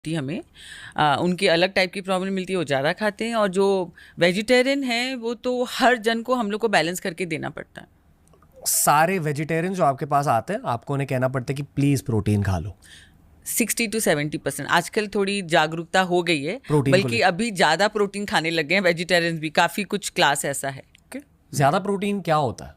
हमें उनकी अलग टाइप की प्रॉब्लम मिलती है, वो ज़्यादा खाते हैं, और जो वेजिटेरियन है वो तो हर जन को हम लोग को बैलेंस करके देना पड़ता है। सारे वेजिटेरियन जो आपके पास आते हैं आपको उन्हें कहना पड़ता है कि प्लीज प्रोटीन खा लो? 60-70% आजकल थोड़ी जागरूकता हो गई है, प्रोटीन को बल्कि अभी ज़्यादा प्रोटीन खाने लग गए हैं वेजिटेरियन भी, काफ़ी कुछ क्लास ऐसा है। ज्यादा प्रोटीन क्या होता है?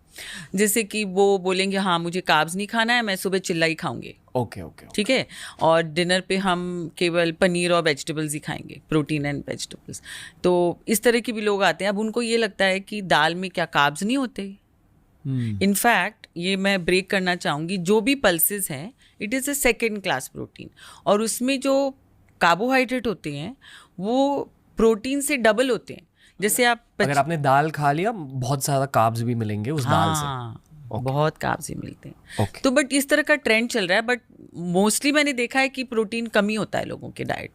जैसे कि वो बोलेंगे हाँ मुझे कार्ब्स नहीं खाना है, मैं सुबह चिल्ला ही खाऊंगे। Okay okay. ठीक है, और डिनर पे हम केवल पनीर और वेजिटेबल्स ही खाएंगे, प्रोटीन एंड वेजिटेबल्स। तो इस तरह के भी लोग आते हैं। अब उनको ये लगता है कि दाल में क्या कार्ब्स नहीं होते। इनफैक्ट ये मैं ब्रेक करना चाहूँगी, जो भी पल्सेस हैं it is a second class protein, और उसमें जो कार्बोहाइड्रेट होते हैं वो प्रोटीन से डबल होते हैं। जैसे आप अगर आपने दाल खा लिया बहुत ज़्यादा कार्ब्स भी मिलेंगे उस दाल से। बहुत कार्ब्स ही मिलते हैं। Okay. तो बट इस तरह का ट्रेंड चल रहा है, बट मोस्टली मैंने देखा है कि प्रोटीन कमी होता है लोगों के डाइट।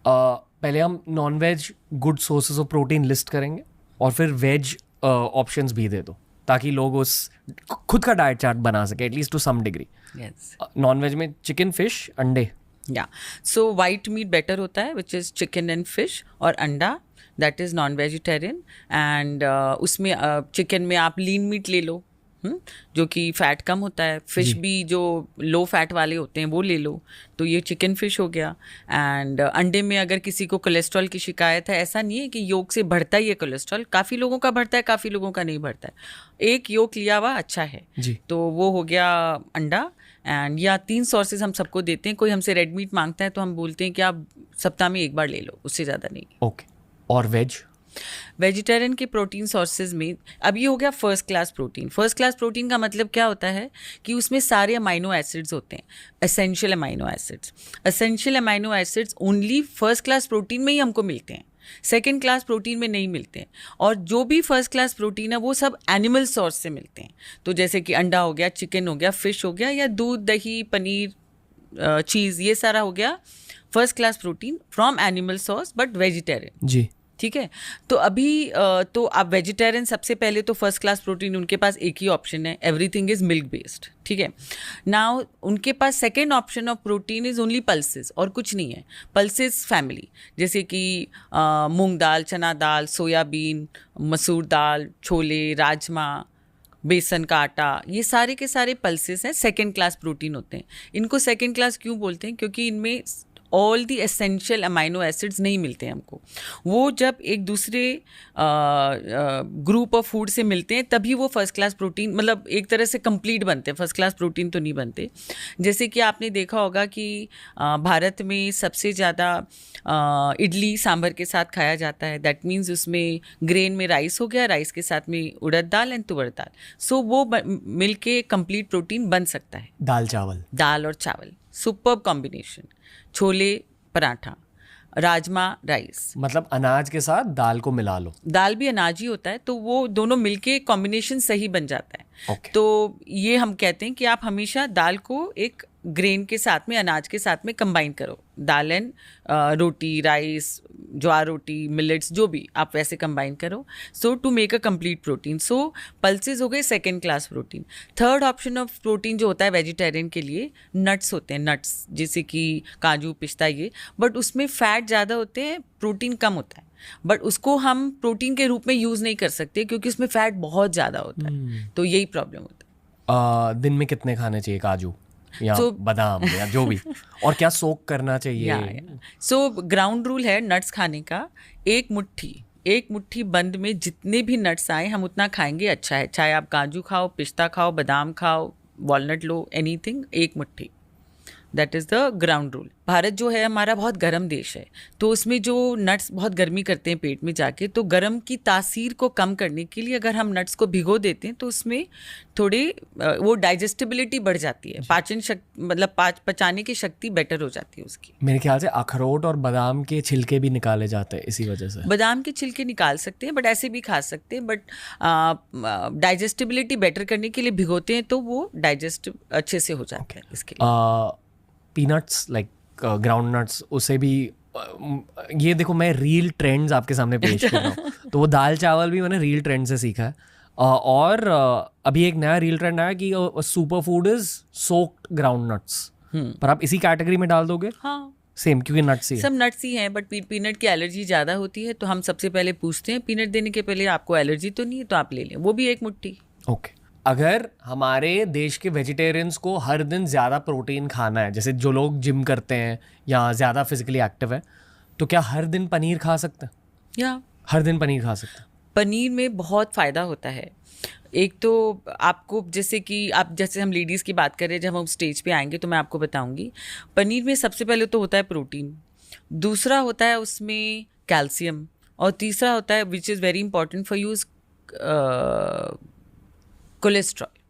पहले हम non veg good sources of protein list करेंगे और फिर वेज ऑप्शंस भी दे दो, ताकि लोग उस खुद का डाइट चार्ट बना सके at least to some degree. Non veg में चिकन, फिश, अंडे। या सो वाइट मीट बेटर होता है, which is chicken and fish, और अंडा that is non vegetarian. And उसमें चिकन में आप लीन मीट ले लो, जो कि फ़ैट कम होता है। फिश भी जो लो फैट वाले होते हैं वो ले लो, तो ये चिकन फिश हो गया। एंड अंडे में अगर किसी को कोलेस्ट्रॉल की शिकायत है, ऐसा नहीं है कि योक से बढ़ता ही है कोलेस्ट्रॉल, काफ़ी लोगों का बढ़ता है, काफ़ी लोगों का नहीं बढ़ता है। एक योक लिया हुआ अच्छा है जी। तो वो हो गया अंडा। एंड या 3 सोर्सेज हम सबको देते हैं। कोई हमसे रेड मीट मांगता है तो हम बोलते हैं कि आप सप्ताह में 1 बार ले लो, उससे ज़्यादा नहीं। ओके। और वेज वेजिटेरियन के प्रोटीन सोर्सेज में अब ये हो गया first class protein. First class protein का मतलब क्या होता है कि उसमें सारे अमाइनो एसिड्स होते हैं, essential amino acids. Essential amino acids only first class protein में ही हमको मिलते हैं, सेकेंड क्लास प्रोटीन में नहीं मिलते हैं। और जो भी फर्स्ट क्लास प्रोटीन है वो सब एनिमल सोर्स से मिलते हैं। तो जैसे कि अंडा हो गया, चिकन हो गया, फिश हो गया, या दूध, दही, पनीर, चीज़, ये सारा हो गया first class protein from animal source but vegetarian. जी। ठीक है, तो अभी तो आप वेजिटेरियन सबसे पहले तो फर्स्ट क्लास प्रोटीन उनके पास एक ही ऑप्शन है, एवरीथिंग इज मिल्क बेस्ड। ठीक है, नाउ उनके पास second option of protein is only pulses, और कुछ नहीं है। पल्सेस फैमिली जैसे कि मूंग दाल, चना दाल, सोयाबीन, मसूर दाल, छोले, राजमा, बेसन का आटा, ये सारे के सारे पल्सेस हैं, सेकेंड क्लास प्रोटीन होते हैं। इनको सेकेंड क्लास क्यों बोलते हैं? क्योंकि इनमें all the essential amino acids नहीं मिलते हैं हमको। वो जब एक दूसरे ग्रुप ऑफ फूड से मिलते हैं तभी वो फर्स्ट क्लास प्रोटीन, मतलब एक तरह से कंप्लीट बनते हैं। फर्स्ट क्लास प्रोटीन तो नहीं बनते। जैसे कि आपने देखा होगा कि भारत में सबसे ज़्यादा इडली सांभर के साथ खाया जाता है। दैट मीन्स उसमें ग्रेन में राइस हो गया, राइस के साथ में उड़द दाल एंड तुअर दाल, सो वो मिल के कंप्लीट प्रोटीन बन सकता है। दाल और चावल superb combination. Chole paratha, rajma rice, मतलब अनाज के साथ दाल को मिला लो। दाल भी अनाज ही होता है, तो वो दोनों मिलके कॉम्बिनेशन सही बन जाता है। Okay. तो ये हम कहते हैं कि आप हमेशा दाल को एक ग्रेन के साथ में, अनाज के साथ में कंबाइन करो। Dal and roti, rice, jowar roti, millets, जो भी आप वैसे कंबाइन करो, so to make a complete protein. So pulses हो गए second class protein. Third option of protein जो होता है वेजिटेरियन के लिए, नट्स होते हैं। नट्स जैसे कि काजू, पिस्ता, ये, बट उसमें फैट ज़्यादा होते हैं, प्रोटीन कम होता है। बट उसको हम प्रोटीन के रूप में यूज़ नहीं कर सकते क्योंकि उसमें फैट बहुत ज़्यादा होता है। तो यही प्रॉब्लम होता है। दिन में कितने खाने चाहिए काजू या बादाम या जो भी, और क्या सोक करना चाहिए? सो ग्राउंड रूल है नट्स खाने का, एक मुट्ठी बंद में जितने भी नट्स आए हम उतना खाएंगे, अच्छा है। चाहे आप काजू खाओ, पिस्ता खाओ, बादाम खाओ, वॉलनट लो, एनीथिंग, एक मुट्ठी, that is the ground rule. Bharat जो है हमारा बहुत गर्म देश है, तो उसमें जो नट्स बहुत गर्मी करते हैं पेट में जाके, तो गर्म की तासीर को कम करने के लिए अगर हम नट्स को भिगो देते हैं तो उसमें थोड़ी वो डाइजेस्टिबिलिटी बढ़ जाती है, पाचन शक्ति, मतलब पचाने की शक्ति बेटर हो जाती है उसकी। मेरे ख्याल से अखरोट और बादाम के छिलके भी निकाले जाते हैं इसी वजह से। बादाम के छिलके निकाल सकते हैं, बट ऐसे भी खा सकते हैं, बट डाइजेस्टिबिलिटी बेटर करने के लिए भिगोते हैं तो वो डाइजेस्ट अच्छे से हो जाता है इसके लिए। पीनट्स लाइक ग्राउंड नट्स, उसे भी ये देखो मैं रील ट्रेंड्स आपके सामने पेश कर रहा हूँ। तो वो दाल चावल भी मैंने रील ट्रेंड से सीखा है। और अभी एक नया रील ट्रेंड आया कि super food is soaked ground nuts, पर आप इसी कैटेगरी में डाल दोगे? हाँ, सेम, क्योंकि नट्स ही है। सब नट्स ही हैं, बट पीनट की एलर्जी ज़्यादा होती है, तो हम सबसे पहले पूछते हैं पीनट देने के पहले आपको एलर्जी तो नहीं है, तो आप ले लें, वो भी एक मुट्ठी। ओके, अगर हमारे देश के वेजिटेरियंस को हर दिन ज़्यादा प्रोटीन खाना है, जैसे जो लोग जिम करते हैं या ज़्यादा फिजिकली एक्टिव है, तो क्या हर दिन पनीर खा सकते हैं? या हर दिन पनीर खा सकते हैं? पनीर में बहुत फ़ायदा होता है। एक तो आपको जैसे कि आप, जैसे हम लेडीज़ की बात करें, जब हम स्टेज पे आएंगे तो मैं आपको बताऊंगी। पनीर में सबसे पहले तो होता है प्रोटीन, दूसरा होता है उसमें कैल्शियम, और तीसरा होता है which is very important for you, cholesterol.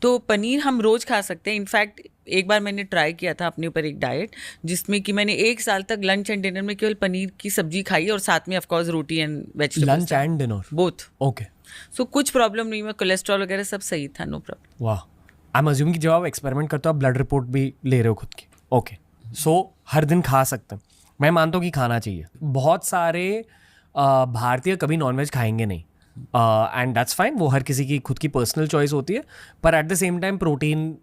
तो पनीर हम रोज़ खा सकते हैं। इनफैक्ट एक बार मैंने ट्राई किया था अपने ऊपर एक डाइट, जिसमें कि मैंने 1 साल तक लंच एंड डिनर में केवल पनीर की सब्जी खाई, और साथ में of course roti and vegetables. Lunch and dinner both. Okay, so कुछ प्रॉब्लम नहीं, मैं कोलेस्ट्रॉल वगैरह सब सही था, नो प्रॉब्लम। वाह। आई एम अज्यूम कि जब आप एक्सपेरिमेंट करते हो आप ब्लड रिपोर्ट भी ले रहे हो खुद की। ओके, सो हर दिन खा सकते हैं, मैं मानता हूँ कि खाना चाहिए। बहुत सारे भारतीय कभी नॉनवेज खाएंगे नहीं, एंड दैट्स फाइन, वो हर किसी की खुद की पर्सनल चॉइस होती है, पर at the same time protein